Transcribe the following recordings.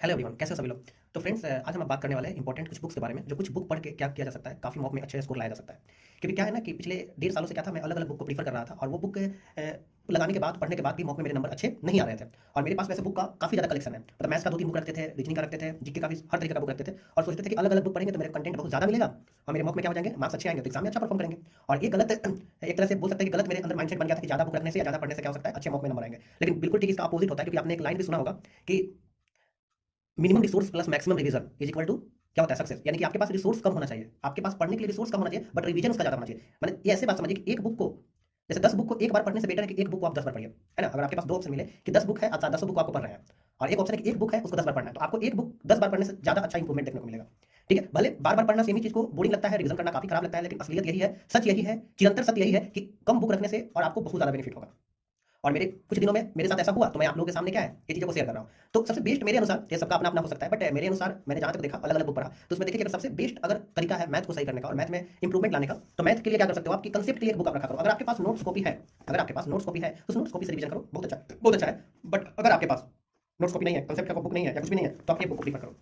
Hello everyone, कैसे हो सभी लोग। तो फ्रेंड्स, आज हम बात करने वाले हैं इंपॉर्टेंट कुछ बुक्स के बारे में, जो कुछ बुक पढ़ के क्या किया जा सकता है, काफ़ी मॉक में अच्छे स्कोर लाया जा सकता है। क्योंकि क्या है ना कि पिछले 1.5 सालों से क्या था, मैं अलग अलग बुक को प्रीफर कर रहा था और वो बुक लगाने के बाद, पढ़ने के बाद भी मॉक में मेरे नंबर अच्छे नहीं आ रहे थे। और मेरे पास वैसे बुक का काफ़ी ज़्यादा कलेक्शन है। मतलब मैथ्स का 2-3 बुक रखते थे, रीजनिंग का रखते थे, जीके का भी हर तरीके का बुक रखते थे और सोचते थे कि अलग अलग बुक पढ़ेंगे तो मेरे कंटेंट बहुत ज़्यादा मिलेगा और मेरे मॉक में क्या हो जाएंगे, मार्क्स अच्छे आएंगे तो एग्जाम में अच्छा परफॉर्म करेंगे। और ये गलत एक तरह से बोल सकते हैं कि गलत मेरे अंदर माइंडसेट बन गया था कि ज़्यादा बुक रखने से या ज़्यादा पढ़ने से क्या हो सकता है, अच्छे मॉक में नंबर आएंगे। लेकिन बिल्कुल ठीक इसका अपोजिट होता है, क्योंकि आपने एक लाइन भी सुना होगा कि minimum resource plus maximum revision is equal to क्या होता है, सक्सेस। यानी कि आपके पास रिसोर्स कम होना चाहिए, आपके पास पढ़ने के लिए रिसोर्स कम होना चाहिए, बट रिवीजन उसका ज्यादा होना चाहिए। मैंने ये ऐसे बात समझिए कि एक बुक को, जैसे 10 बुक को एक बार पढ़ने से बेटर है कि एक बुक को आप 10 बार पढ़िए, है ना। अगर आपके पास दो ऑप्शन मिले कि 10 बुक है, अच्छा 10 बुक आपको पढ़ रहे हैं, और एक ऑप्शन है कि एक बुक है उसको 10 बार पढ़ना है, तो आपको एक बुक 10 बार पढ़ने से ज्यादा अच्छा इंप्रूवमेंट देखने को मिलेगा। ठीक है, भले बार बार पढ़ना सेम ही चीज को बोरिंग लगता है, रिवीजन करना काफी खराब लगता है, लेकिन असलियत यही है, सच यही है, चिरंतर सत्य यही है कि कम बुक रखने से और आपको बहुत ज्यादा बेनिफिट होगा। और मेरे कुछ दिनों में मेरे साथ ऐसा हुआ, तो मैं आप लोगों के सामने क्या है ये चीज़ों को शेयर कर रहा हूँ। तो सबसे बेस्ट मेरे अनुसार, ये सबका अपना अपना हो सकता है, बट मेरे अनुसार मैंने जहाँ तक देखा, अलग अलग बुक पढ़ा, तो उसमें देखिए कि अगर सबसे बेस्ट अगर तरीका है मैथ को सही करने का और मैथ में इंप्रूवमेंट लाने का, तो मैथ के लिए क्या कर सकते हो, आपकी कंसेप्ट के लिए एक बुक आप रखा करो। अगर आपके पास नोट्स कॉपी है, अगर आपके पास नोट्स कॉपी है तो उस नोट्स कॉपी से रिवीजन करो, बहुत अच्छा, बहुत अच्छा है। बट अगर आपके पास नोट्स कॉपी नहीं है, कंसेप्ट का बुक नहीं है या कुछ भी नहीं है, तो आप ये बुक प्रीफर करो।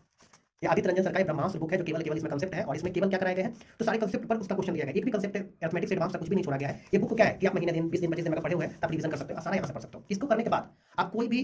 ये आदित्य रंजन सर का ब्रह्मास्त्र बुक है, जो केवल केवल इसमें कंसेप्ट है और इसमें केवल क्या कराया गया है, तो सारे कंसेप्ट पर उसका क्वेश्चन दिया गया है। एक भी कंसेप्ट अर्थमेटिक्स एडवांस का कुछ भी नहीं छोड़ा गया है। ये बुक क्या है कि आप महीने दिन 20 दिन 25 दिन में पढ़े हुए हैं, आप रिवीजन कर सकते हो, सारा यहाँ से पढ़ सकते हो। इसको करने के बाद आप कोई भी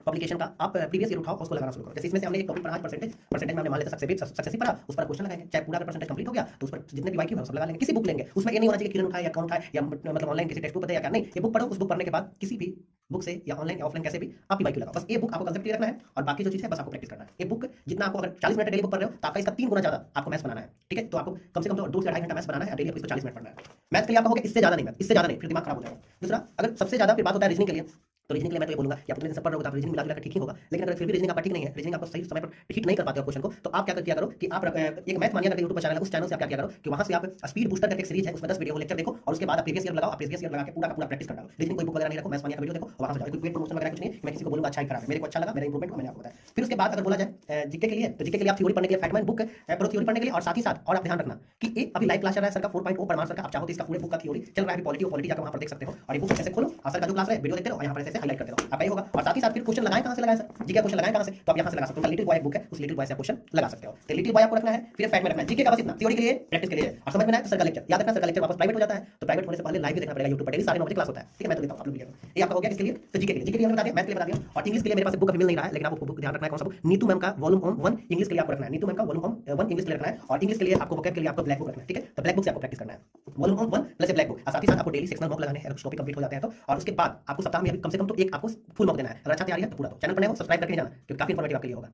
पब्लिकेशन का आप प्रीवियस ईयर उठाओ, उसको लगाना शुरू करो। जैसे इसमें से हमने एक टॉपिक पढ़ा, परसेंटेज में हमने मान लेते सक्सेसिव पढ़ा, उस पर क्वेश्चन लगाएंगे, चाहे पूरा अगर परसेंटेज कंप्लीट हो गया तो उस पर जितने भी वाक्य है वो सब लगा लेंगे। किसी बुक लेंगे, उसमें ये नहीं होना चाहिए कि किरण उठाए या कौन उठाए या मतलब ऑनलाइन किसी टेक्स्ट बुक पे या क्या, नहीं, ये बुक पढ़ो, उस बुक पढ़ने के बाद किसी भी बुक से या ऑनलाइन या ऑफलाइन कैसे भी आप वाक्य लगाओ। बस ये बुक आपको कंसेप्ट रखना है और बाकी जो चीज़ है बस आपको प्रैक्टिस करना है। ये बुक जितना आपको, अगर 40 मिनट डेली बुक पढ़ रहे हो तो आपका इसका 3 गुना ज्यादा आपको मैथ्स बनाना है। ठीक है, तो आपको कम से कम तो 2 से 2.5 घंटा मैथ्स बनाना है, डेली आपको इसको 40 मिनट पढ़ना है। मैथ्स के लिए आपका हो गया, इससे ज्यादा नहीं, मैथ इससे ज्यादा नहीं, फिर दिमाग खराब हो जाएगा। दूसरा, अगर सबसे ज्यादा फिर बात होता है रीजनिंग के लिए, तो रीजनिंग के लिए मैं तो ये बोलूंगा कि आप इतने दिन से पढ़ रहे हो तो आप रीजनिंग मिला जुला कर ठीक ही होगा। लेकिन अगर फिर भी रीजनिंग आपका ठीक नहीं है, रीजनिंग आपको सही समय पर हिट नहीं कर पाते हो क्वेश्चन को, तो आप क्या किया करो कि आप एक मैथ मानिया करके यूट्यूब पर चैनल है, उस चैनल से आप क्या किया करो कि वहां से आप स्पीड बूस्टर करके एक सीरीज है, उसमें 10 वीडियो लेक्चर देखो और उसके बाद आप प्रीवियस ईयर लगाओ, आप प्रीवियस ईयर लगा के पूरा का पूरा प्रैक्टिस कर डालो। रीजनिंग कोई बुक वगैरह नहीं रखो, मैथ मानिया का वीडियो देखो और वहां से जाओ। कोई पेड प्रमोशन वगैरह कुछ नहीं है, मैं किसी को बोलूंगा अच्छा ही खराब है, मेरे को अच्छा लगा, मेरा इंप्रूवमेंट को मैंने आपको बताया। फिर उसके बाद अगर बोला जाए जीके के लिए, तो जीके के लिए आप थ्योरी पढ़ने के लिए फैक्टमैन बुक पढ़ो, थ्योरी पढ़ने के लिए। और साथ ही साथ और आप ध्यान रखना कि एक अभी लाइव क्लास चल रहा है सर का 4.0 परमार सर का, आप चाहो तो इसका पूरे बुक का थ्योरी चल रहा है, पॉलिटी जाकर वहां पर देख सकते हो। और ये बुक ऐसे खोलो, सर का जो क्लास है वीडियो देखते रहो और यहाँ पर ऐसे हाईलाइट करते रहो, आपका ये होगा। और साथ ही साथ फिर क्वेश्चन लगाएं, कहां से लगाएं सर, जीके क्वेश्चन लगाएं कहां से, तो आप यहां से लगा सकते हो। लिटिल बॉय बुक है, उस लिटिल बॉय से क्वेश्चन लगा सकते हो। तो लिटिल बॉय आपको रखना है, फिर फैक्ट में रखना है, जीके का बस इतना, थ्योरी के लिए प्रैक्टिस के लिए। और समझ में ना आए तो सर का लेक्चर याद रखना, सर का लेक्चर वापस प्राइवेट हो जाता है, तो प्राइवेट होने से पहले लाइव भी देखना पड़ेगा यूट्यूब पर, डेली 9:30 बजे क्लास होता है। ठीक है, मैं तो देता हूं आप लोग वीडियो, ये आपका हो गया किसके लिए, तो जीके के लिए। जीके के लिए मैंने बता दिया, मैथ के लिए बता दिया। और इंग्लिश के लिए मेरे पास बुक अभी मिल नहीं रहा है, लेकिन आपको बुक ध्यान रखना है कौन सा बुक, नीतू मैम का वॉल्यूम 1 इंग्लिश के लिए आपको रखना है, नीतू मैम का वॉल्यूम 1 इंग्लिश के लिए रखना है। और इंग्लिश के लिए आपको वोकैब के लिए आपको ब्लैक बुक रखना है। ठीक है, तो ब्लैक बुक से आपको प्रैक्टिस करना है, वॉल्यूम 1 प्लस ब्लैक बुक। साथ ही साथ आपको डेली सेक्शनल मॉक लगाने हैं, अगर टॉपिक कंप्लीट हो जाते हैं तो। और उसके बाद आपको सप्ताह में कम से कम तो एक आपको फुल मॉक देना है। अगर अच्छा तैयारी है तो पूरा दो। चैनल पर नए हो सब्सक्राइब करके नहीं जाना, क्योंकि काफी इंफॉर्मेटिव आपके लिए होगा।